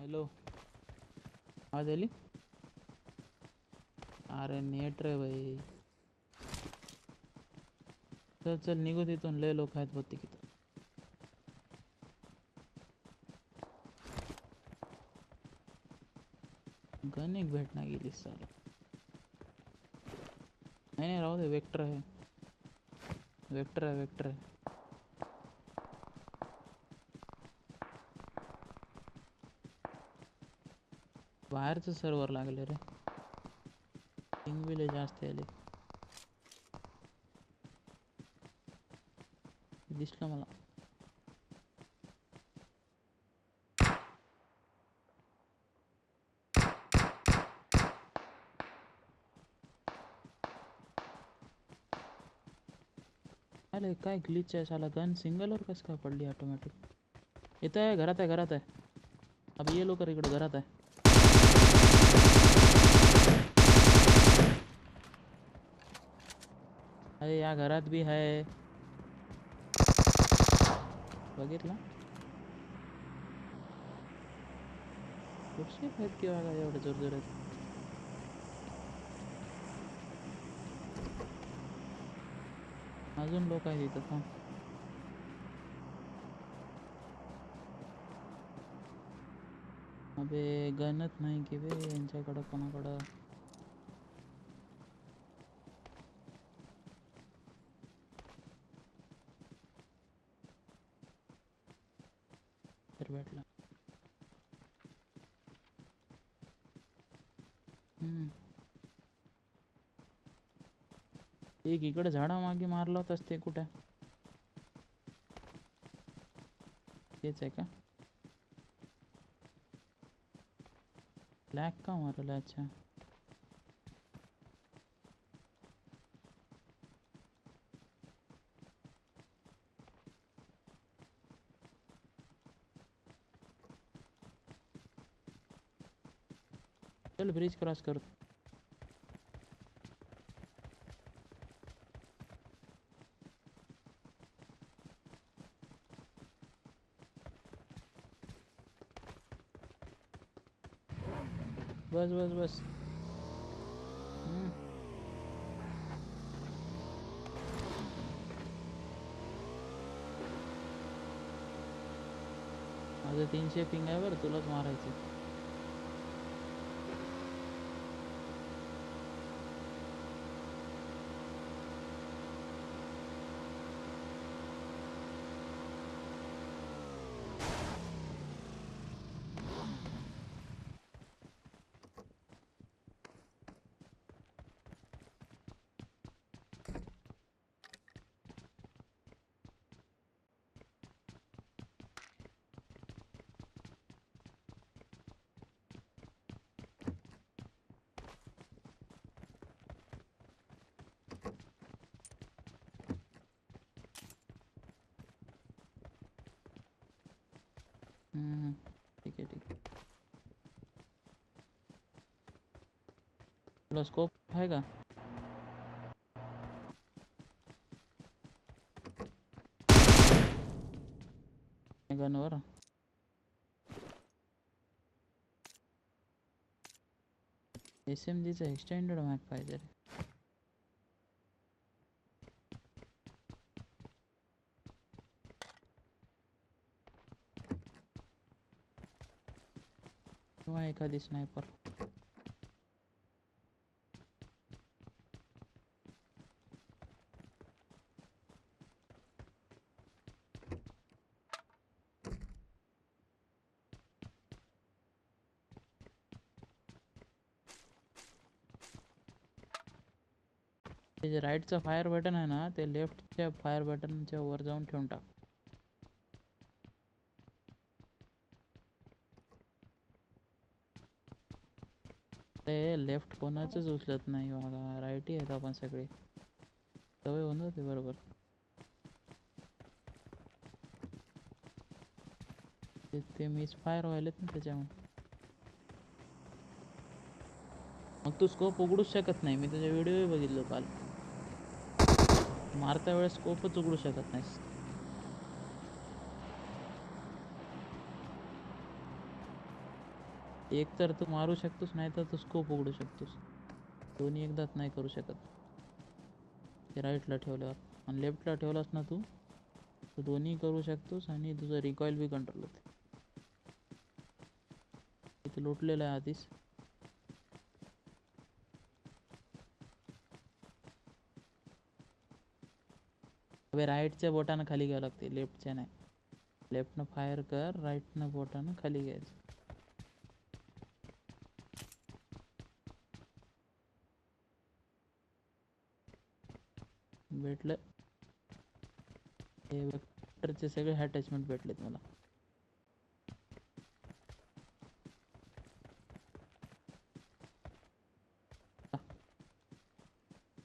Hello, आवाज आली? अरे नेट रे भाई. चल चल निघू तिथून, लय लोक आहेत बहुतेक इथं. गन एक भेटना गेली साला. नाही नाही राहू दे, वेक्टर आहे. वेक्टर आहे, वेक्टर आहे. बाहेरचं सर्वर लागले रे. पिंग बी लय जास्त आले. दिसलं मला. अरे काय ग्लिच आहे साला. गन सिंगलवर कसं काय पडली ऑटोमॅटिक? इथं आहे, घरात आहे, घरात आहे. अब ये लोक इकडे घरात आहे. अरे या घरात बी आहे. बघितला? कुठचे आहेत किंवा काय एवढे जोर जोरात? अजून लोक आहेत इथं. थांब. अबे गनच नाही की बे यांच्याकडं कोणाकडं. तर भेटला. एक इकडे झाडामागे मारला होतास ते कुठं? तेच आहे का? ब्लॅक का मारला? अच्छा. चल ब्रिज क्रॉस कर. बस बस बस. माझं 300 पिंग आहे बरं, तुलाच मारायचं. ठीक आहे ठीक आहे. तुला स्कोप आहे का? गनवर SMGचा एक्सटेंडेड मॅक पाहिजे रे. किंवा एखादी स्नायपर. ते जे राईटचं फायर बटन आहे ना, ते लेफ्टच्या फायर बटनच्या वर जाऊन ठेवून टाक. ते लेफ्ट कोणाचंच उचलत नाही बघा, राईटी आहेत आपण सगळे. सवय होऊन जाते बरोबर. ते मिस फायर व्हायलेत ना त्याच्यामुळे. मग तू स्कोप उघडूच शकत नाही. मी तुझ्या व्हिडिओ बघितलं काल. मारता वेळेस स्कोपच उघडू शकत नाहीस. एक तर तू मारू शकतोस, नाही तर तू स्कोप उघडू शकतोस. दोन्ही एकदाच नाही करू शकत. ते राईटला ठेवल्यावर आणि लेफ्टला ठेवलास ना तू, तर दोन्ही करू शकतोस आणि तुझं रिकॉईल बी कंट्रोल होते. इथे लुटलेलं आहे आधीच. अबे राईटच्या बोटानं खाली घ्यावं लागते, लेफ्टच्या नाही. लेफ्टनं फायर कर, राईटनं बोटानं खाली घ्यायचं. भेटलं. हे वेक्टरचे सगळे अटॅचमेंट भेटलेत मला.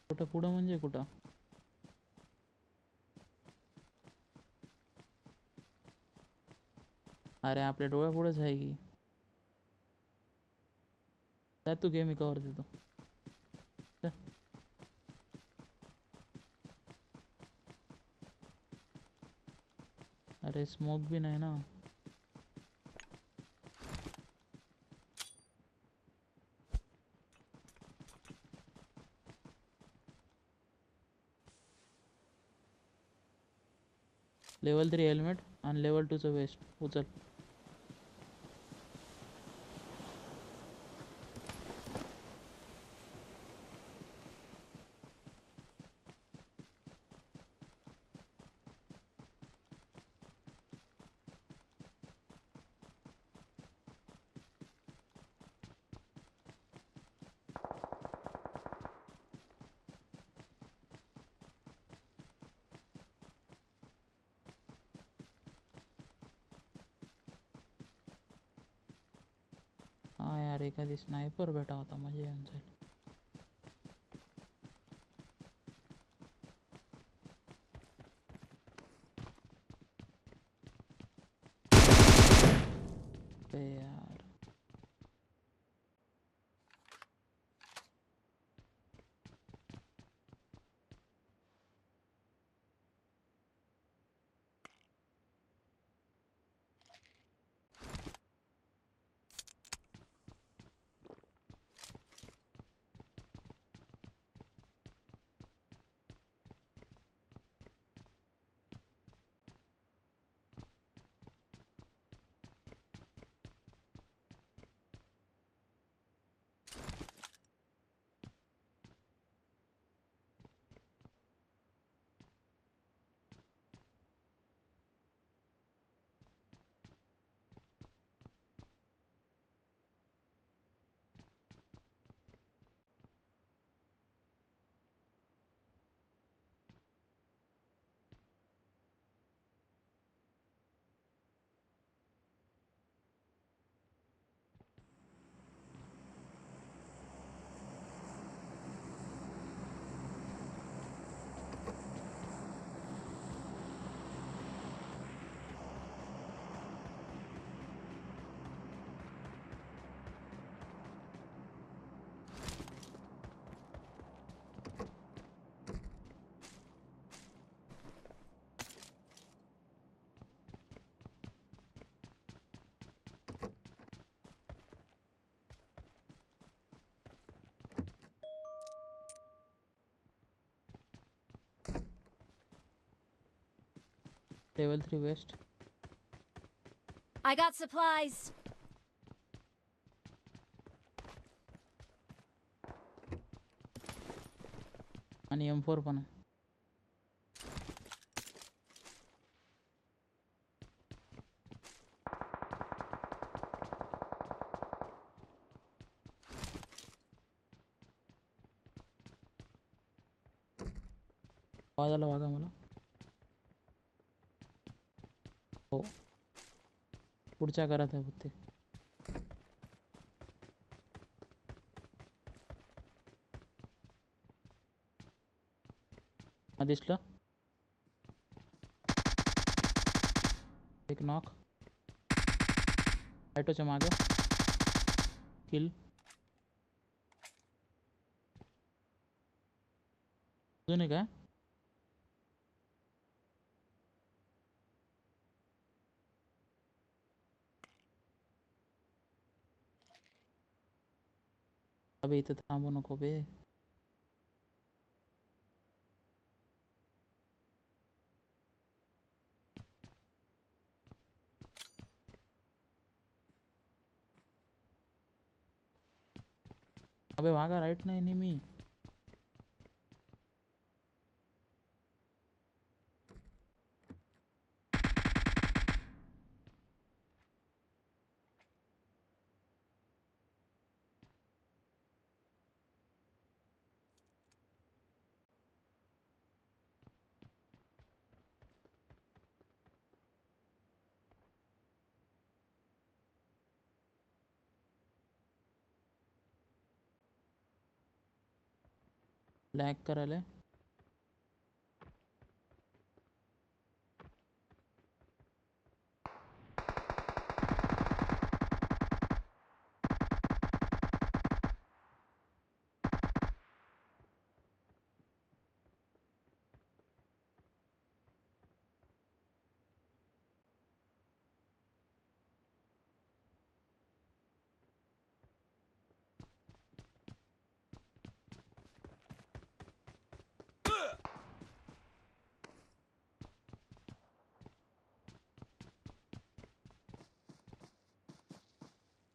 कुठं पुढं म्हणजे कुठं? अरे आपल्या डोळ्यापुढेच आहे की. काय तू घे, मी कवर देतो. जा. अरे स्मोक बी नाही ना. लेवल 3 हेल्मेट आणि लेवल 2चं वेस्ट उचल. हा यार, एखादी स्नायपर भेटा होता, मजा येऊन जाईल. अबे यार, level 3 waste. I got supplies. आणि M4 पण आहे. आवाज आला वागा मला. हो, पुढच्या घरात आहे ते. हा दिसलं. एक नॉक. ॲटोच्या मागे किल. अजून एक आहे. अबे इथं थांबू नको बे. अबे मागा राईट नाही नेहमी. लॅग करायला.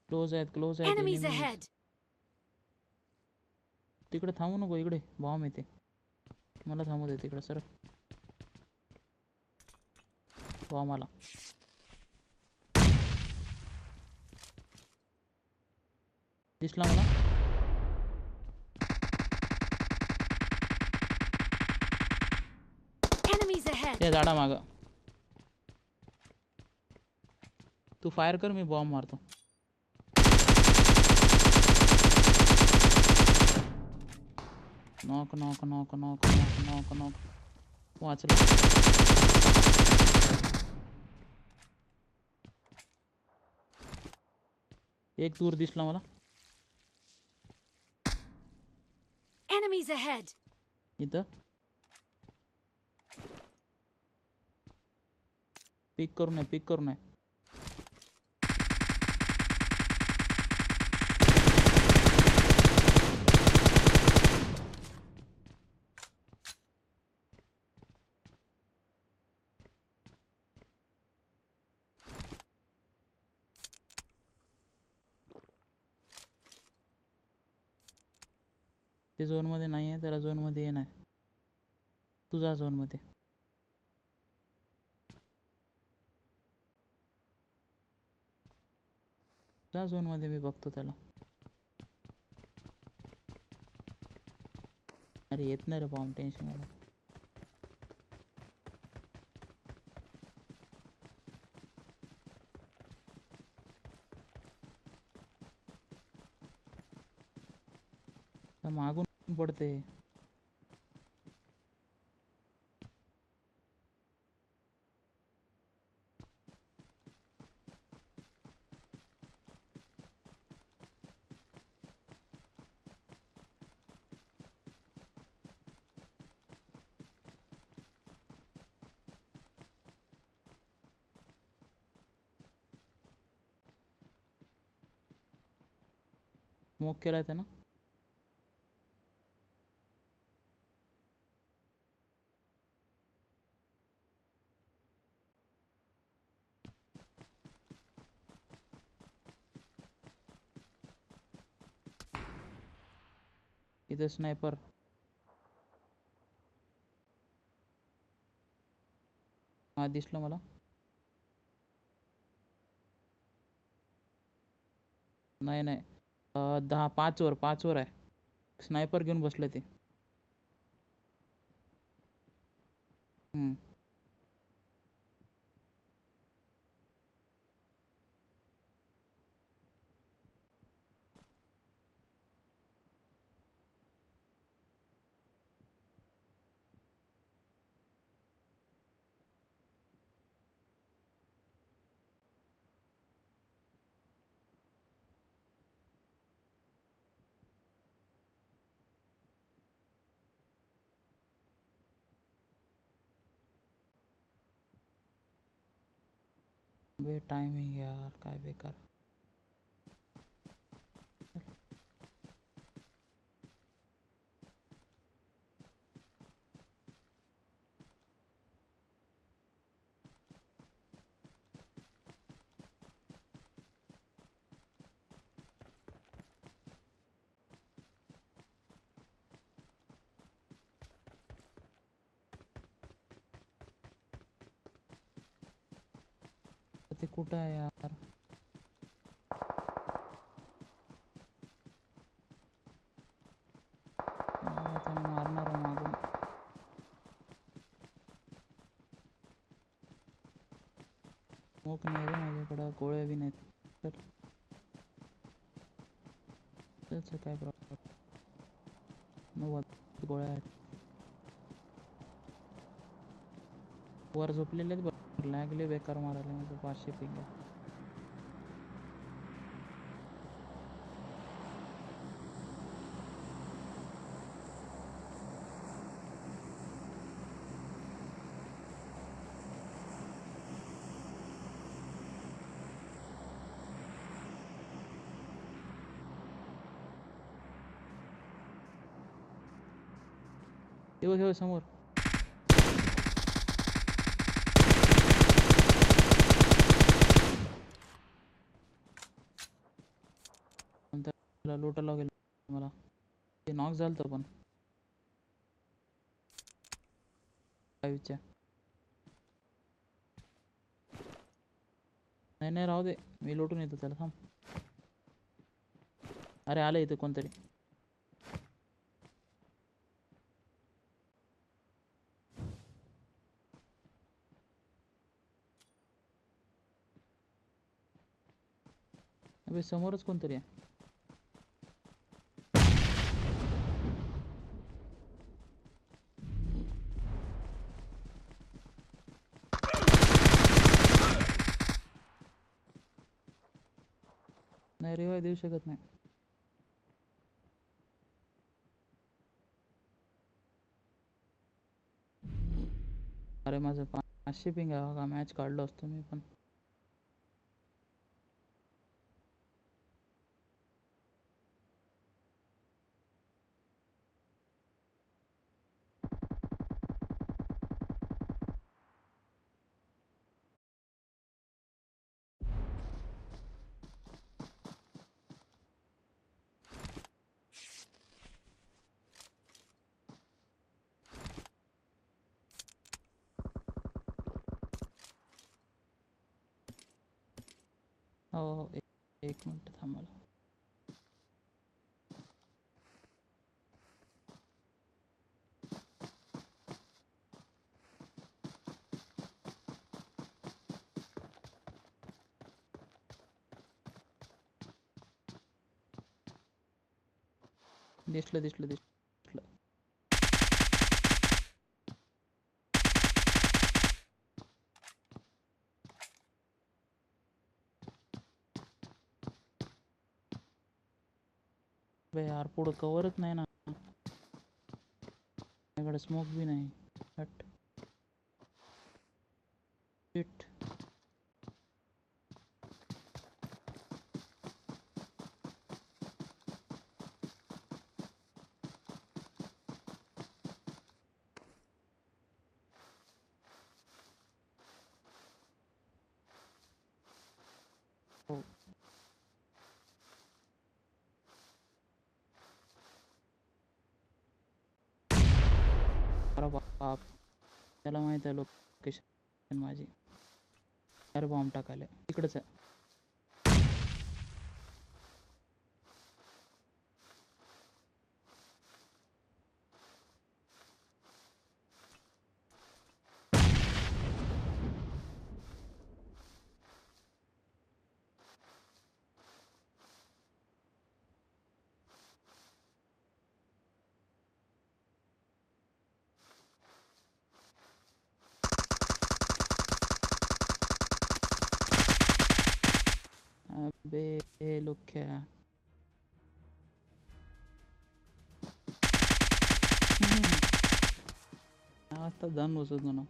क्लोज आहेत Enemies enemies. ahead! तिकडे थांबू नको, इकडे बॉम्ब येते. मला थांबू दे तिकडे सर. बॉम्ब आला. दिसला मला. Enemies ahead! त्या झाडा माग. तू फायर कर, मी बॉम्ब मारतो. Knock knock knock knock knock knock knock. वाचला. एक दूर दिसला मला. Enemies ahead! इथं पिक करू नये, पिक करू नये. ते झोनमध्ये नाही आहे, त्याला झोनमध्ये ये नाही. तुझा झोनमध्ये. तुझा झोनमध्ये मी बघतो त्याला. अरे येत नाही रे बॉम्ब, टेन्शन मला. मागून पडते. स्मोक केलाय त्यानं. इथे स्नायपर. हा दिसलं मला. नाही नाही, 5 वर आहे. स्नायपर घेऊन बसले ते. बे टायमिंग यार, काय बेकार. ते कुठं आहे यार? आता मी मारणार आहे मागून. स्मोक नाही रे माझ्याकडं, गोळ्या बी नाहीत. तर त्याचं काय प्रॉब्लेम? 90 गोळ्या आहेत. वर झोपलेले लागले बेकार मारायला. माझं 500 पिंग आहे. हे समोर. त्याला लोटायला गेलं मला. ते नॉक झालं तर पण काय विचार. नाही नाही राहू दे, मी लोटून येतो त्याला. थांब. अरे आलं इथं कोणतरी. अबे समोरच कोणतरी आहे. नाही रिवाय देऊ शकत नाही. अरे माझं 500 पिंग आहे का, मॅच काढलो असतो मी पण. हो एक मिनिट थांबायला. दिसलं. बे यार पुढं कवरच नाही ना. माझ्याकडे स्मोक बी नाही. हट शिट. हो अरे बाप, त्याला माहित आहे लोकेशन माझी. अरे बॉम्ब टाकायला तिकडच आहे. अबे लोक्या. आता जाऊन बसतो ना.